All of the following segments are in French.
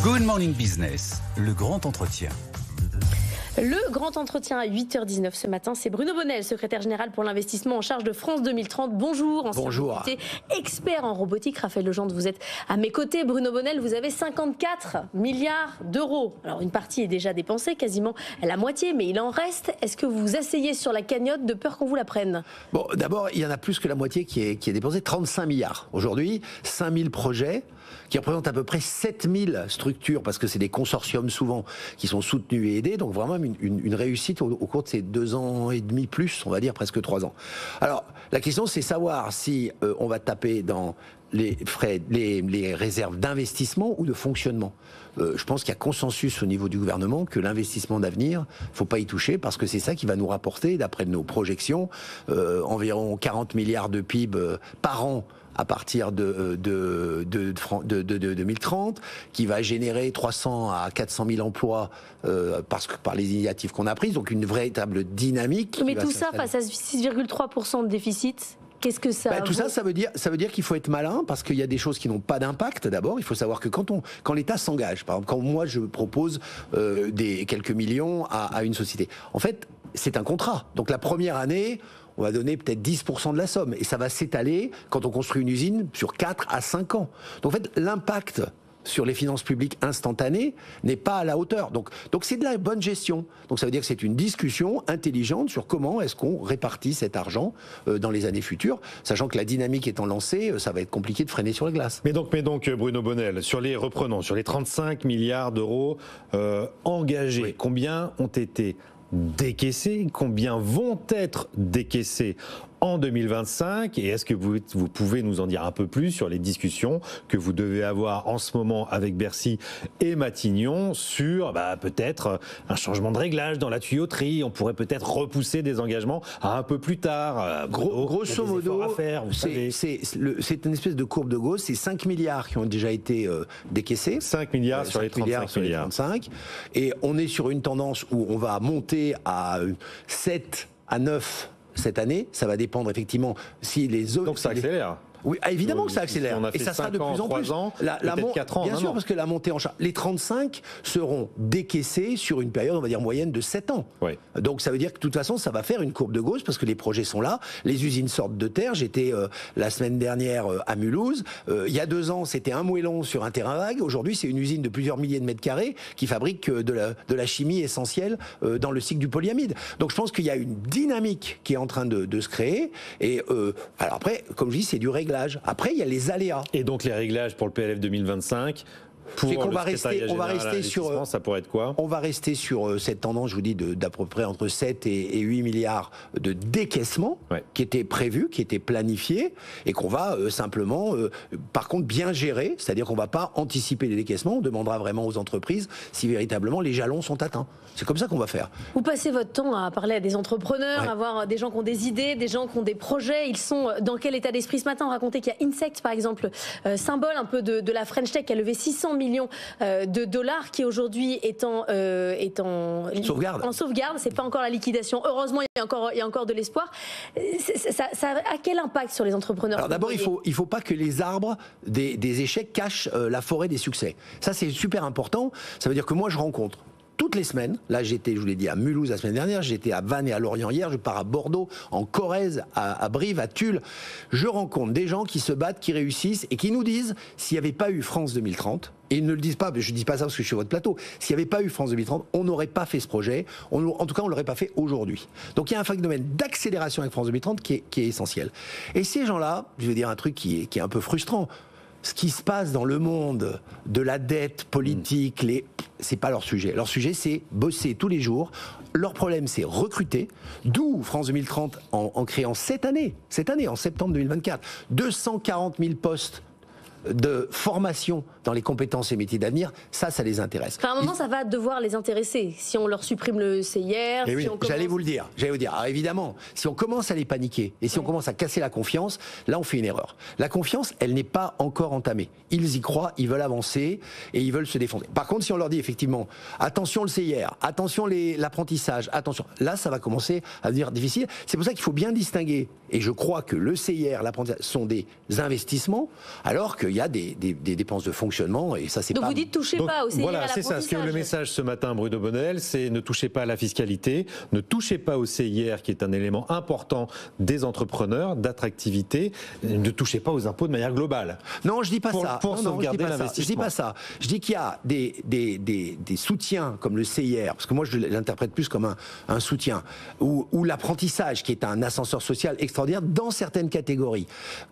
Good Morning Business, le grand entretien. Le grand entretien à 8h19 ce matin, c'est Bruno Bonnel, secrétaire général pour l'investissement en charge de France 2030. Bonjour, ancien député, expert en robotique. Raphaël Legendre, vous êtes à mes côtés. Bruno Bonnel, vous avez 54 milliards d'euros. Alors une partie est déjà dépensée, quasiment la moitié, mais il en reste. Est-ce que vous vous asseyez sur la cagnotte de peur qu'on vous la prenne? Bon, d'abord, il y en a plus que la moitié qui est dépensée, 35 milliards. Aujourd'hui, 5000 projets qui représentent à peu près 7000 structures, parce que c'est des consortiums souvent qui sont soutenus et aidés, donc vraiment une réussite au cours de ces 2 ans et demi plus, on va dire presque 3 ans. Alors, la question c'est savoir si on va taper dans les frais, les réserves d'investissement ou de fonctionnement. Je pense qu'il y a consensus au niveau du gouvernement que l'investissement d'avenir, faut pas y toucher parce que c'est ça qui va nous rapporter, d'après nos projections, environ 40 milliards de PIB par an à partir de 2030, qui va générer 300 à 400 000 emplois par les initiatives qu'on a prises, donc une véritable dynamique. Mais tout ça face à 6,3% de déficit, qu'est-ce que ça tout ça veut dire qu'il faut être malin, parce qu'il y a des choses qui n'ont pas d'impact. D'abord, il faut savoir que quand l'État s'engage, par exemple, quand moi je propose quelques millions à une société, en fait, c'est un contrat. Donc la première année, on va donner peut-être 10% de la somme. Et ça va s'étaler, quand on construit une usine, sur 4 à 5 ans. Donc en fait, l'impact sur les finances publiques instantanées n'est pas à la hauteur. Donc c'est de la bonne gestion. Donc ça veut dire que c'est une discussion intelligente sur comment est-ce qu'on répartit cet argent dans les années futures, sachant que la dynamique étant lancée, ça va être compliqué de freiner sur la glace. Mais donc Bruno Bonnel, sur les 35 milliards d'euros engagés, oui. Combien ont été décaissés, combien vont être décaissés en 2025, et est-ce que vous pouvez nous en dire un peu plus sur les discussions que vous devez avoir en ce moment avec Bercy et Matignon sur peut-être un changement de réglage dans la tuyauterie, on pourrait peut-être repousser des engagements à un peu plus tard. Grosso modo, c'est une espèce de courbe de Gauss, c'est 5 milliards qui ont déjà été décaissés. 5 milliards sur les 35 milliards. Et on est sur une tendance où on va monter à 7 à 9 cette année. Ça va dépendre effectivement si les autres... Donc ça accélère. Oui, évidemment que ça accélère. Et ça sera de plus en plus. Peut-être 4 ans. Bien sûr, parce que la montée en charge. Les 35 seront décaissés sur une période, on va dire, moyenne de 7 ans. Oui. Donc ça veut dire que de toute façon, ça va faire une courbe de Gauss parce que les projets sont là. Les usines sortent de terre. J'étais la semaine dernière à Mulhouse. Il y a 2 ans, c'était un moellon sur un terrain vague. Aujourd'hui, c'est une usine de plusieurs milliers de mètres carrés qui fabrique de la chimie essentielle dans le cycle du polyamide. Donc je pense qu'il y a une dynamique qui est en train de se créer. Et alors après, comme je dis, c'est du réglage. Après, il y a les aléas. Et donc les réglages pour le PLF 2025 on va rester sur, ça pourrait être quoi? On va rester sur cette tendance, je vous dis, d'à peu près entre 7 et 8 milliards de décaissement, ouais, qui était prévu, qui était planifié, et qu'on va simplement, par contre, bien gérer, c'est-à-dire qu'on ne va pas anticiper les décaissements, on demandera vraiment aux entreprises si véritablement les jalons sont atteints. C'est comme ça qu'on va faire. Vous passez votre temps à parler à des entrepreneurs, ouais, à voir des gens qui ont des idées, des gens qui ont des projets. Ils sont dans quel état d'esprit? Ce matin, on racontait qu'il y a Insect, par exemple, symbole un peu de la French Tech, qui a levé 600 millions de dollars, qui aujourd'hui est en sauvegarde. C'est pas encore la liquidation. Heureusement, il y a encore de l'espoir. Ça a quel impact sur les entrepreneurs? Alors d'abord, il faut pas que les arbres des échecs cachent la forêt des succès. Ça, c'est super important. Ça veut dire que moi, je rencontre toutes les semaines, là j'étais, je vous l'ai dit, à Mulhouse la semaine dernière, j'étais à Vannes et à Lorient hier, je pars à Bordeaux, en Corrèze, à Brive, à Tulle. Je rencontre des gens qui se battent, qui réussissent et qui nous disent, s'il n'y avait pas eu France 2030, et ils ne le disent pas, je ne dis pas ça parce que je suis sur votre plateau, s'il n'y avait pas eu France 2030, on n'aurait pas fait ce projet, en tout cas on ne l'aurait pas fait aujourd'hui. Donc il y a un phénomène d'accélération avec France 2030 qui est essentiel. Et ces gens-là, je vais dire un truc qui est un peu frustrant, ce qui se passe dans le monde de la dette politique, c'est pas leur sujet. Leur sujet, c'est bosser tous les jours. Leur problème, c'est recruter. D'où France 2030, en créant cette année, en septembre 2024, 240 000 postes de formation dans les compétences et métiers d'avenir, ça les intéresse. À un moment, ça va devoir les intéresser. Si on leur supprime le CIR... Et oui, j'allais vous le dire. Alors évidemment, si on commence à les paniquer et si on commence à casser la confiance, là on fait une erreur. La confiance, elle n'est pas encore entamée. Ils y croient, ils veulent avancer et ils veulent se défendre. Par contre, si on leur dit effectivement, attention le CIR, attention l'apprentissage, attention, là ça va commencer à devenir difficile. C'est pour ça qu'il faut bien distinguer. Et je crois que le CIR, l'apprentissage sont des investissements, alors qu'il y a des dépenses de fonctionnement et ça c'est pas... Donc vous dites touchez pas au CIR, voilà, c'est ça. Ce que le message ce matin, Bruno Bonnel, c'est ne touchez pas à la fiscalité, ne touchez pas au CIR qui est un élément important des entrepreneurs, d'attractivité, ne touchez pas aux impôts de manière globale. Non, je dis pas ça. Pour sauvegarder l'investissement. Je dis pas ça. Je dis qu'il y a des soutiens comme le CIR, parce que moi je l'interprète plus comme un soutien, ou l'apprentissage qui est un ascenseur social extraordinaire dans certaines catégories,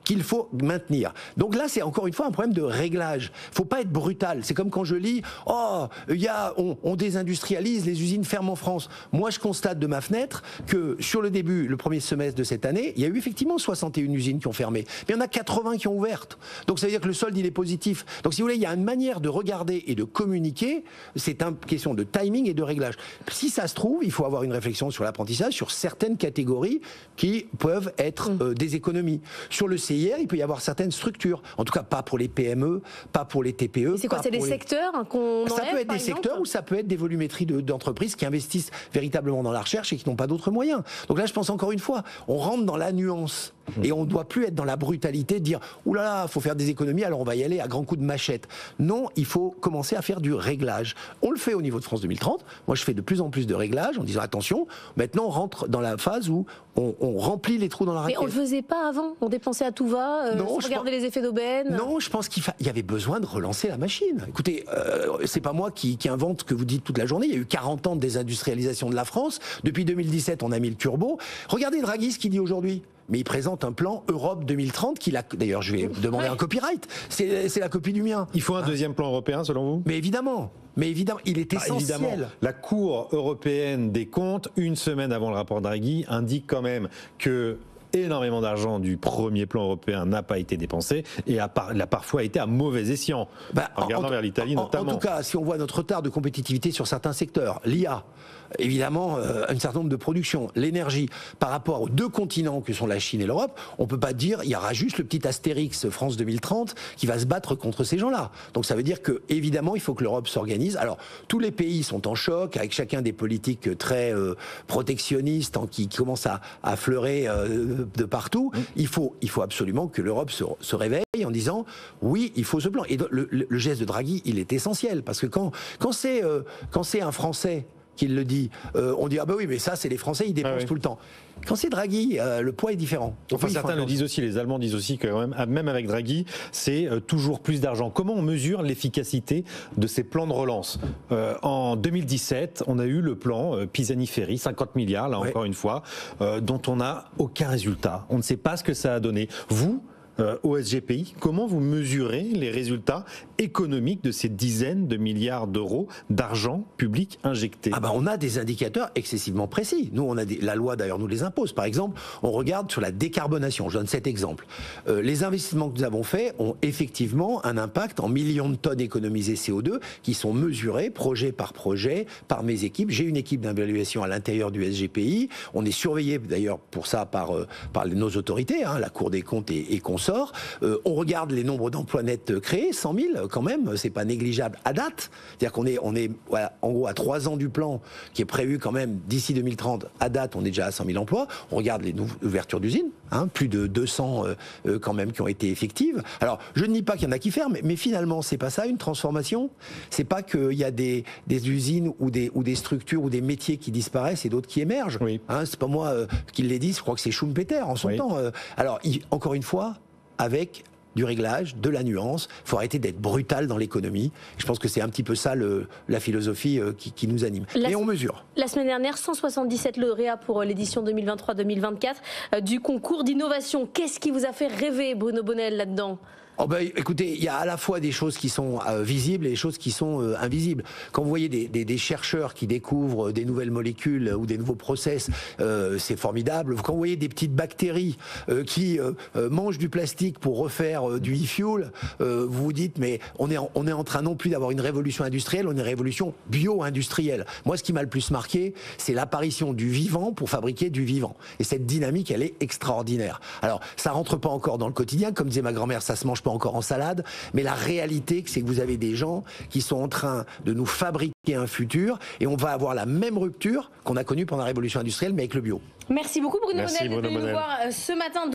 qu'il faut maintenir. Donc là, c'est encore une fois un problème de réglage. Faut pas être brutal. C'est comme quand je lis, on désindustrialise, les usines ferment en France. Moi, je constate de ma fenêtre que sur le début, le premier semestre de cette année, il y a eu effectivement 61 usines qui ont fermé. Mais il y en a 80 qui ont ouvertes. Donc ça veut dire que le solde, il est positif. Donc si vous voulez, il y a une manière de regarder et de communiquer. C'est une question de timing et de réglage. Si ça se trouve, il faut avoir une réflexion sur l'apprentissage, sur certaines catégories qui peuvent être des économies. Sur le CIR, il peut y avoir certaines structures. En tout cas, pas pour les PME, pas pour les TPE. C'est quoi? C'est des secteurs qu'on enlève, ça peut être des secteurs ou ça peut être des volumétries d'entreprises qui investissent véritablement dans la recherche et qui n'ont pas d'autres moyens. Donc là, je pense encore une fois, on rentre dans la nuance et on ne doit plus être dans la brutalité de dire « Ouh là là, il faut faire des économies, alors on va y aller à grands coups de machette ». Non, il faut commencer à faire du réglage. On le fait au niveau de France 2030. Moi, je fais de plus en plus de réglage en disant « Attention, maintenant on rentre dans la phase où on remplit les trous dans la raquette ». Mais on ne le faisait pas avant. On dépensait à tout va, sans regarder les effets d'aubaine. Non, je pense qu'il y avait besoin de relancer la machine. Écoutez, c'est pas moi qui invente ce que vous dites toute la journée. Il y a eu 40 ans de désindustrialisation de la France. Depuis 2017, on a mis le turbo. Regardez Draghi ce qu'il dit aujourd'hui. Mais il présente un plan Europe 2030 qu'il a... D'ailleurs, je vais demander un copyright. C'est la copie du mien. Il faut un deuxième plan européen, selon vous ? Mais évidemment, il est essentiel. Évidemment, la Cour européenne des comptes, une semaine avant le rapport Draghi, indique quand même que énormément d'argent du premier plan européen n'a pas été dépensé et a parfois été à mauvais escient. Regardant vers l'Italie notamment. En tout cas, si on voit notre retard de compétitivité sur certains secteurs, l'IA, évidemment, un certain nombre de productions, l'énergie, par rapport aux deux continents que sont la Chine et l'Europe, on peut pas dire il y aura juste le petit astérix France 2030 qui va se battre contre ces gens-là. Donc ça veut dire que évidemment il faut que l'Europe s'organise. Alors tous les pays sont en choc avec chacun des politiques très protectionnistes qui commencent à affleurer de partout. Il faut absolument que l'Europe se réveille en disant oui, il faut ce plan. Et le geste de Draghi, il est essentiel parce que quand c'est un Français qui le dit, on dit ah ben oui, mais ça c'est les Français, ils dépensent tout le temps. Quand c'est Draghi, le poids est différent. Enfin, certains le disent aussi, les Allemands disent aussi que même avec Draghi, c'est toujours plus d'argent. Comment on mesure l'efficacité de ces plans de relance ? En 2017, on a eu le plan Pisani-Ferry, 50 milliards, là encore une fois, dont on n'a aucun résultat. On ne sait pas ce que ça a donné. Vous, au SGPI, comment vous mesurez les résultats économiques de ces dizaines de milliards d'euros d'argent public injecté ? On a des indicateurs excessivement précis. Nous, on a la loi d'ailleurs nous les impose. Par exemple, on regarde sur la décarbonation. Je donne cet exemple. Les investissements que nous avons faits ont effectivement un impact en millions de tonnes économisées CO2 qui sont mesurés projet par projet par mes équipes. J'ai une équipe d'évaluation à l'intérieur du SGPI. On est surveillé d'ailleurs pour ça par nos autorités, la Cour des comptes et consorts. On regarde les nombres d'emplois nets créés, 100 000 quand même, c'est pas négligeable à date. C'est-à-dire qu'on est en gros à 3 ans du plan qui est prévu quand même d'ici 2030. À date, on est déjà à 100 000 emplois. On regarde les ouvertures d'usines, plus de 200 quand même qui ont été effectives. Alors, je ne nie pas qu'il y en a qui ferment, mais finalement, c'est pas ça une transformation. C'est pas qu'il y a des usines ou des structures ou des métiers qui disparaissent et d'autres qui émergent. Oui. C'est pas moi qui l'ai dit, je crois que c'est Schumpeter en son temps. Alors, encore une fois, avec du réglage, de la nuance. Il faut arrêter d'être brutal dans l'économie. Je pense que c'est un petit peu ça la philosophie qui nous anime. Et on mesure. La semaine dernière, 177 lauréats pour l'édition 2023-2024 du concours d'innovation. Qu'est-ce qui vous a fait rêver, Bruno Bonnel, là-dedans ? Écoutez, il y a à la fois des choses qui sont visibles et des choses qui sont invisibles. Quand vous voyez des chercheurs qui découvrent des nouvelles molécules ou des nouveaux process, c'est formidable. Quand vous voyez des petites bactéries qui mangent du plastique pour refaire du e-fuel, vous vous dites mais on est en train non plus d'avoir une révolution industrielle, on a une révolution bio-industrielle. Moi, ce qui m'a le plus marqué, c'est l'apparition du vivant pour fabriquer du vivant. Et cette dynamique, elle est extraordinaire. Alors, ça rentre pas encore dans le quotidien, comme disait ma grand-mère, ça se mange pas encore en salade, mais la réalité, c'est que vous avez des gens qui sont en train de nous fabriquer un futur et on va avoir la même rupture qu'on a connue pendant la révolution industrielle, mais avec le bio. Merci beaucoup Bruno Bonnel d'être venu nous voir ce matin.